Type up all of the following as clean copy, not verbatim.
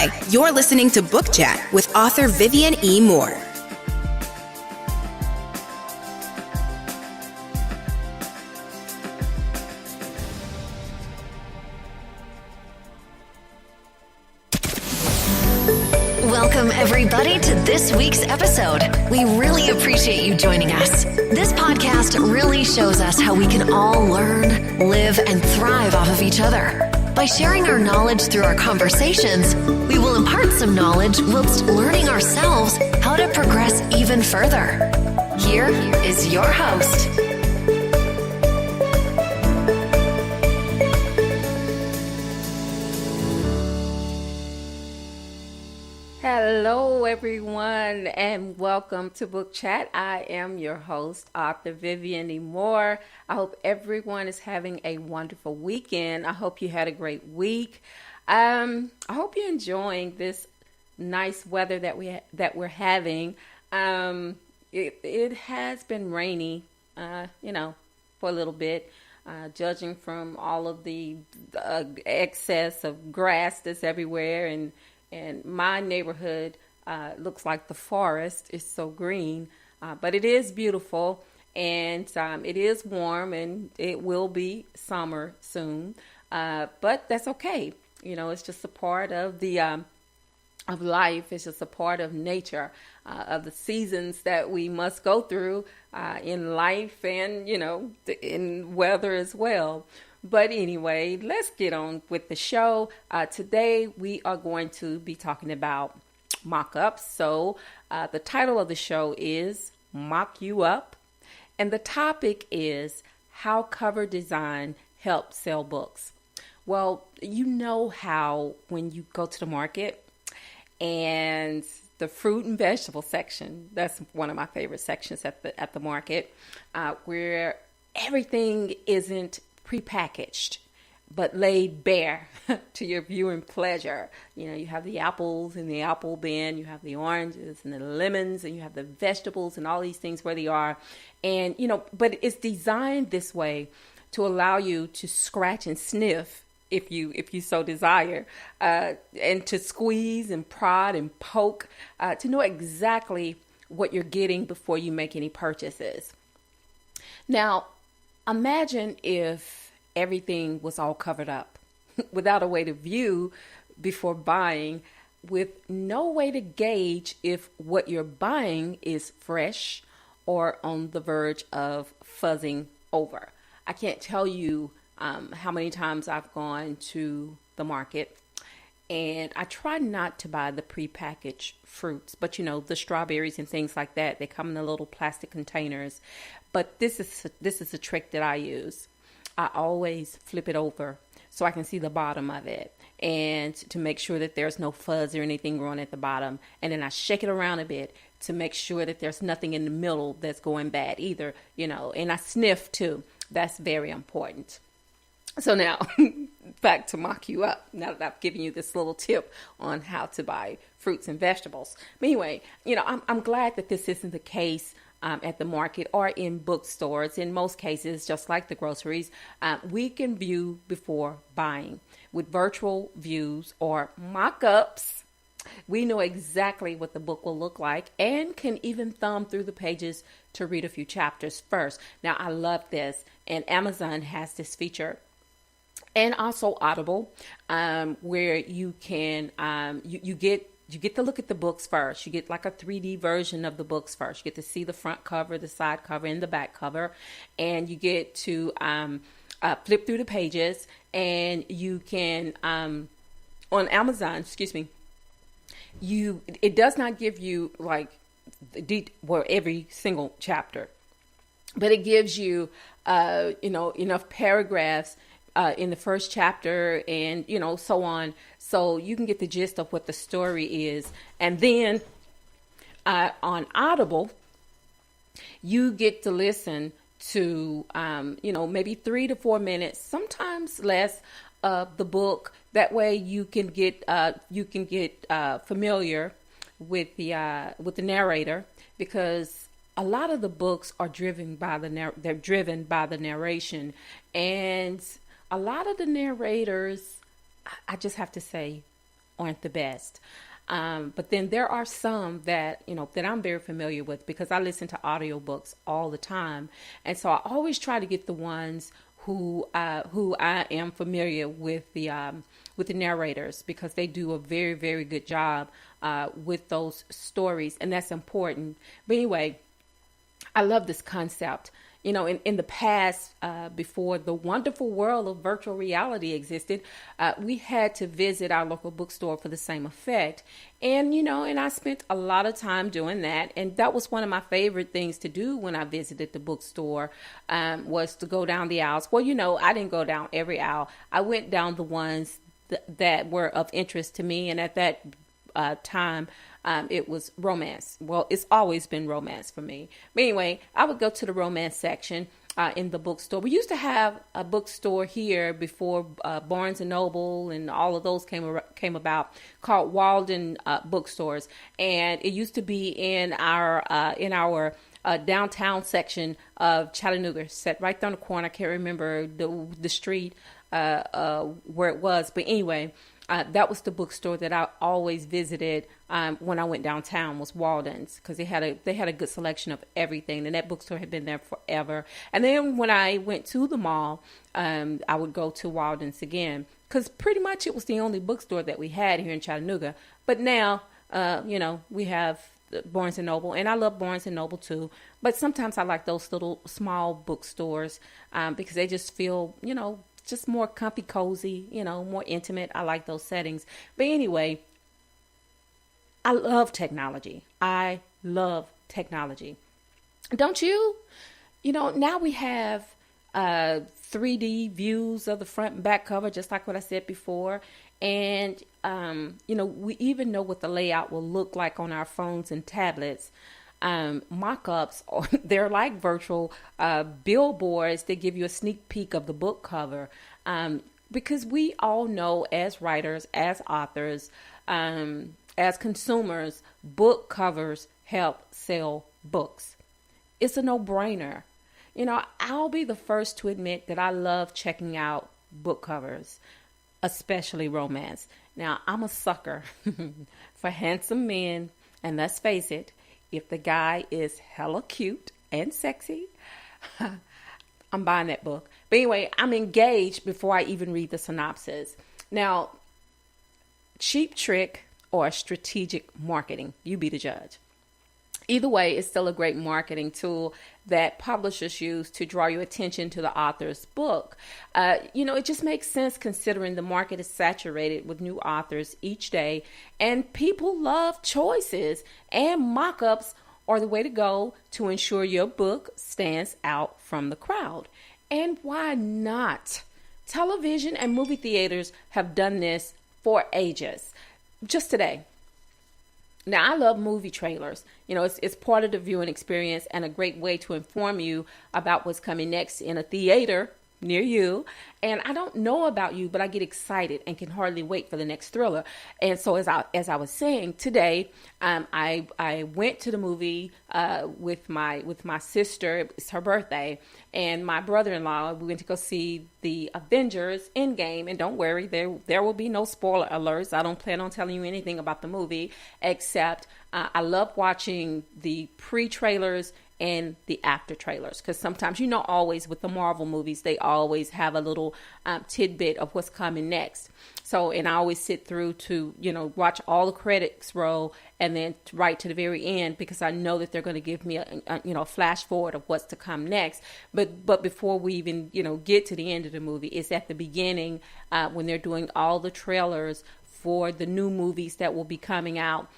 Hi, you're listening to Book Chat with author Vivian E. Moore. Welcome, everybody, to this week's episode. We really appreciate you joining us. This podcast really shows us how we can all learn, live, and thrive off of each other. By sharing our knowledge through our conversations, we will impart some knowledge whilst learning ourselves how to progress even further. Here is your host. Hello, everyone, and welcome to Book Chat. I am your host, author Vivian E. Moore. I hope everyone is having a wonderful weekend. I hope you had a great week. I hope you're enjoying this nice weather that we're having. It has been rainy, for a little bit. Judging from all of the excess of grass that's everywhere, and my neighborhood looks like the forest. It's so green, but it is beautiful, and it is warm, and it will be summer soon. But that's okay. It's just a part of the of life. It's just a part of nature, of the seasons that we must go through in life, and in weather as well. But anyway, let's get on with the show. Today, we are going to be talking about mock-ups. So the title of the show is Mock You Up. And the topic is how cover design helps sell books. Well, you know how when you go to the market and the fruit and vegetable section, that's one of my favorite sections at the market, where everything isn't prepackaged, but laid bare to your viewing pleasure. You have the apples in the apple bin, you have the oranges and the lemons, and you have the vegetables and all these things where they are. And, but it's designed this way to allow you to scratch and sniff if you so desire, and to squeeze and prod and poke, to know exactly what you're getting before you make any purchases. Now, imagine if everything was all covered up without a way to view before buying, with no way to gauge if what you're buying is fresh or on the verge of fuzzing over. I can't tell you how many times I've gone to the market, and I try not to buy the prepackaged fruits, but the strawberries and things like that, they come in the little plastic containers. But this is a trick that I use. I always flip it over so I can see the bottom of it, and to make sure that there's no fuzz or anything growing at the bottom. And then I shake it around a bit to make sure that there's nothing in the middle that's going bad either, and I sniff too. That's very important. So now back to mock you up, now that I've given you this little tip on how to buy fruits and vegetables. But anyway, I'm glad that this isn't the case at the market or in bookstores. In most cases, just like the groceries, we can view before buying. With virtual views or mock-ups, we know exactly what the book will look like and can even thumb through the pages to read a few chapters first. Now, I love this, and Amazon has this feature. And also Audible, where you can, you get to look at the books first. You get like a 3D version of the books first. You get to see the front cover, the side cover, and the back cover. And you get to flip through the pages. And you can, on Amazon, it does not give you like every single chapter. But it gives you, enough paragraphs in the first chapter, and so on, so you can get the gist of what the story is. And then on Audible, you get to listen to maybe 3 to 4 minutes, sometimes less, of the book. That way you can get familiar with the narrator, because a lot of the books are driven by the narration, and a lot of the narrators, I just have to say, aren't the best. But then there are some that, that I'm very familiar with because I listen to audiobooks all the time. And so I always try to get the ones who I am familiar with the narrators, because they do a very, very good job with those stories, and that's important. But anyway, I love this concept. In the past, before the wonderful world of virtual reality existed, we had to visit our local bookstore for the same effect. And I spent a lot of time doing that. And that was one of my favorite things to do when I visited the bookstore, was to go down the aisles. Well, I didn't go down every aisle. I went down the ones that were of interest to me. And at that time, it was romance. Well, it's always been romance for me. But anyway, I would go to the romance section in the bookstore. We used to have a bookstore here before Barnes and Noble and all of those came about, called Walden Bookstores, and it used to be in our downtown section of Chattanooga, set right down the corner. I can't remember the street where it was, but anyway. That was the bookstore that I always visited when I went downtown, was Walden's, because they had a good selection of everything, and that bookstore had been there forever. And then when I went to the mall, I would go to Walden's again, because pretty much it was the only bookstore that we had here in Chattanooga. But now, we have Barnes and Noble, and I love Barnes and Noble too. But sometimes I like those little small bookstores because they just feel, just more comfy, cozy, more intimate. I like those settings. But anyway, I love technology. Don't you? Now we have 3D views of the front and back cover, just like what I said before. And, we even know what the layout will look like on our phones and tablets. Mock-ups, they're like virtual billboards that give you a sneak peek of the book cover, because we all know, as writers, as authors, as consumers, book covers help sell books. It's a no-brainer. I'll be the first to admit that I love checking out book covers, especially romance. Now, I'm a sucker for handsome men, and let's face it, if the guy is hella cute and sexy, I'm buying that book. But anyway, I'm engaged before I even read the synopsis. Now, cheap trick or strategic marketing, you be the judge. Either way, it's still a great marketing tool that publishers use to draw your attention to the author's book. It just makes sense considering the market is saturated with new authors each day, and people love choices, and mock-ups are the way to go to ensure your book stands out from the crowd. And why not? Television and movie theaters have done this for ages. Just today. Now, I love movie trailers. It's part of the viewing experience and a great way to inform you about what's coming next in a theater near you. And I don't know about you, but I get excited and can hardly wait for the next thriller. And so as I was saying today, I went to the movie with my sister. It's her birthday, and my brother-in-law. We went to go see the Avengers Endgame. And don't worry, there will be no spoiler alerts. I don't plan on telling you anything about the movie, except I love watching the pre-trailers and the after trailers, because sometimes, always with the Marvel movies, they always have a little tidbit of what's coming next. So, and I always sit through to, watch all the credits roll and then right to the very end, because I know that they're going to give me a flash forward of what's to come next. But before we even, get to the end of the movie, it's at the beginning when they're doing all the trailers for the new movies that will be coming out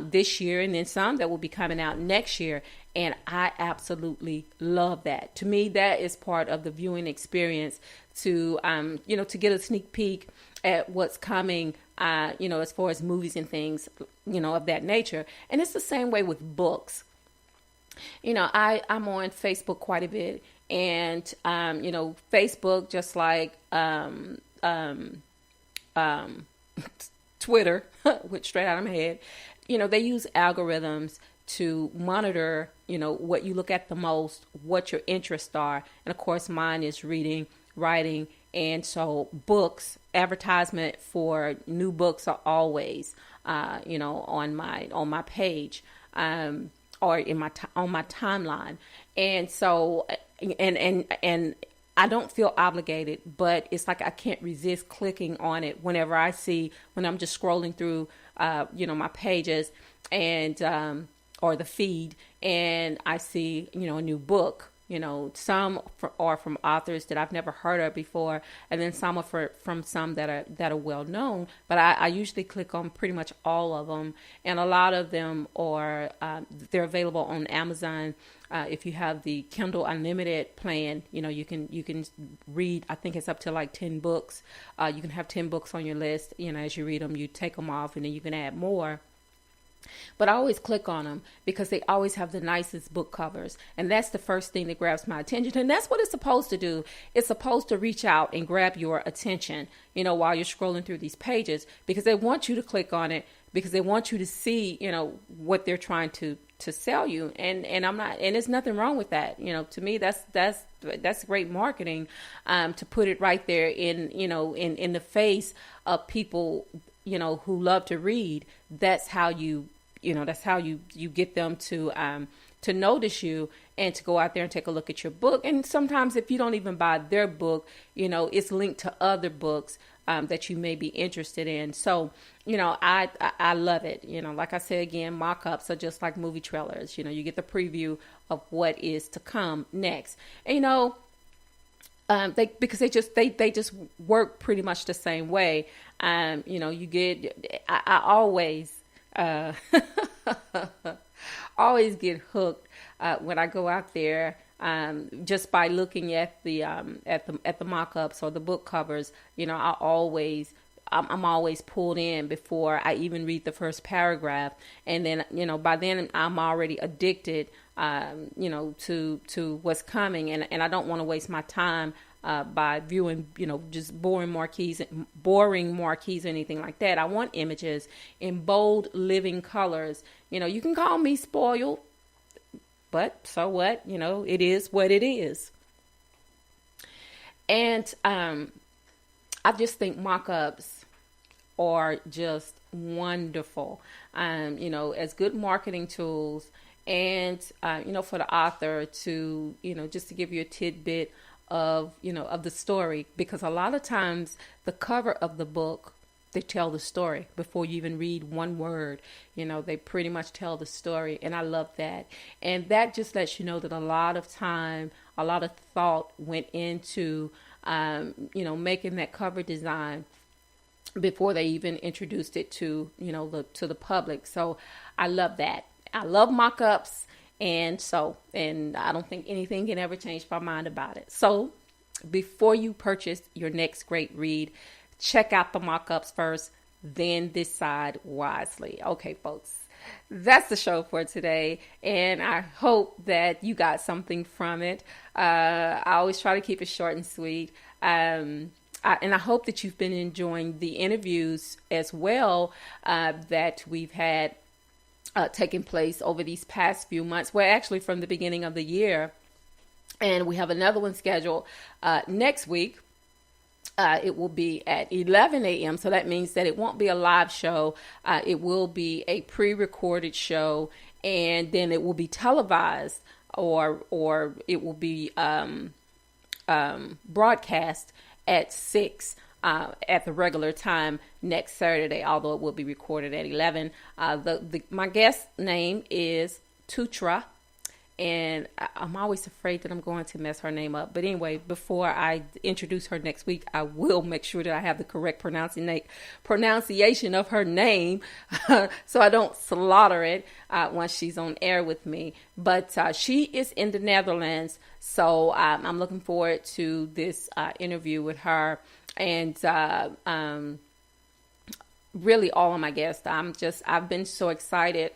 this year, and then some that will be coming out next year. And I absolutely love that. To me, that is part of the viewing experience to get a sneak peek at what's coming, as far as movies and things, of that nature. And it's the same way with books. I'm on Facebook quite a bit, and, Facebook, just like, Twitter, went straight out of my head, they use algorithms to monitor, what you look at the most, what your interests are. And of course, mine is reading, writing, And so advertisement for new books are always, on my page, or on my timeline. And so, and I don't feel obligated, but it's like I can't resist clicking on it when I'm just scrolling through, my pages and, or the feed, and I see, a new book. Some are from authors that I've never heard of before, and then some are from some that are well known. But I usually click on pretty much all of them, and a lot of them are they're available on Amazon. If you have the Kindle Unlimited plan, you can read. I think it's up to like 10 books. You can have 10 books on your list. As you read them, you take them off, and then you can add more. But I always click on them because they always have the nicest book covers. And that's the first thing that grabs my attention. And that's what it's supposed to do. It's supposed to reach out and grab your attention, while you're scrolling through these pages, because they want you to click on it, because they want you to see, what they're trying to sell you. And there's nothing wrong with that. To me, that's great marketing, to put it right there in the face of people, who love to read. That's how you get them to notice you and to go out there and take a look at your book. And sometimes if you don't even buy their book, it's linked to other books that you may be interested in. So, I love it. Like I said again, mock-ups are just like movie trailers. You get the preview of what is to come next. And, because they just work pretty much the same way. You get, I always, always get hooked, when I go out there, just by looking at the mock-ups or the book covers. I'm always pulled in before I even read the first paragraph. And then, by then I'm already addicted, to what's coming. And I don't want to waste my time by viewing, just boring marquees or anything like that. I want images in bold, living colors. You can call me spoiled, but so what? It is what it is. And I just think mock-ups are just wonderful, as good marketing tools, and for the author to, just to give you a tidbit of the story, because a lot of times the cover of the book, they tell the story before you even read one word. They pretty much tell the story, and I love that. And that just lets you know that a lot of time, a lot of thought went into making that cover design before they even introduced it to the public. So I love that. I love mock-ups. And I don't think anything can ever change my mind about it. So before you purchase your next great read, check out the mock-ups first, then decide wisely. Okay, folks, that's the show for today. And I hope that you got something from it. I always try to keep it short and sweet. And I hope that you've been enjoying the interviews as well, that we've had taking place over these past few months. Well, actually from the beginning of the year. And we have another one scheduled next week. It will be at 11 a.m. So that means that it won't be a live show. It will be a pre-recorded show, and then it will be televised, or it will be broadcast at 6 at the regular time next Saturday, although it will be recorded at 11. My guest name is Tutra, and I'm always afraid that I'm going to mess her name up. But anyway, before I introduce her next week, I will make sure that I have the correct pronunciation of her name so I don't slaughter it once she's on air with me. But she is in the Netherlands, so I'm looking forward to this interview with her. And really all of my guests, I've been so excited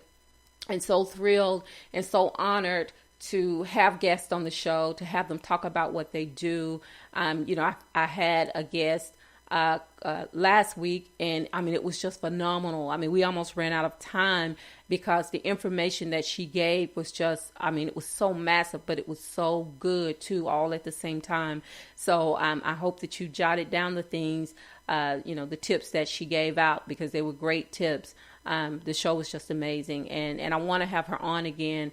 and so thrilled and so honored to have guests on the show, to have them talk about what they do. I had a guest last week, and I mean, it was just phenomenal. I mean, we almost ran out of time because the information that she gave was just, I mean, it was so massive, but it was so good too, all at the same time. So I hope that you jotted down the things, the tips that she gave out, because they were great tips. The show was just amazing, and I want to have her on again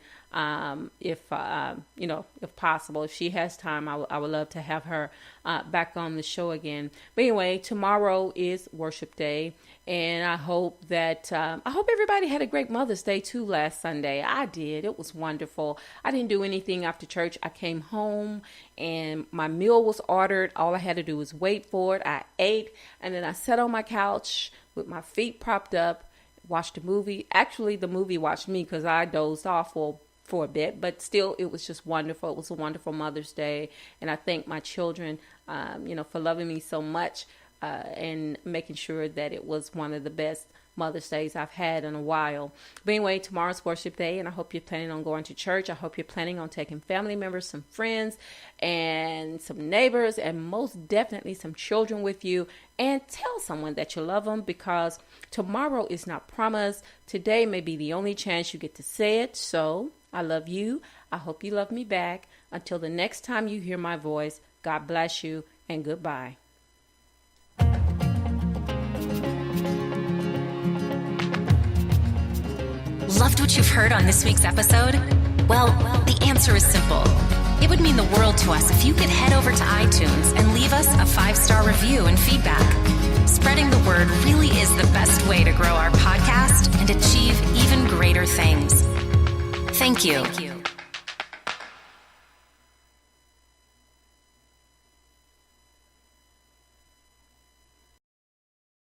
if possible. If she has time, I would love to have her back on the show again. But anyway, tomorrow is Worship Day, and I hope that everybody had a great Mother's Day too last Sunday. I did. It was wonderful. I didn't do anything after church. I came home and my meal was ordered. All I had to do was wait for it. I ate, and then I sat on my couch with my feet propped up, watched a movie. Actually, the movie watched me because I dozed off for a bit, but still, it was just wonderful. It was a wonderful Mother's Day, and I thank my children, for loving me so much and making sure that it was one of the best Mother's Days I've had in a while. But anyway, tomorrow's Worship Day, and I hope you're planning on going to church. I hope you're planning on taking family members, some friends, and some neighbors, and most definitely some children with you, and tell someone that you love them, because tomorrow is not promised. Today may be the only chance you get to say it. So I love you. I hope you love me back. Until the next time you hear my voice, God bless you, and goodbye. Loved what you've heard on this week's episode? Well, the answer is simple. It would mean the world to us if you could head over to iTunes and leave us a 5-star review and feedback. Spreading the word really is the best way to grow our podcast and achieve even greater things. Thank you.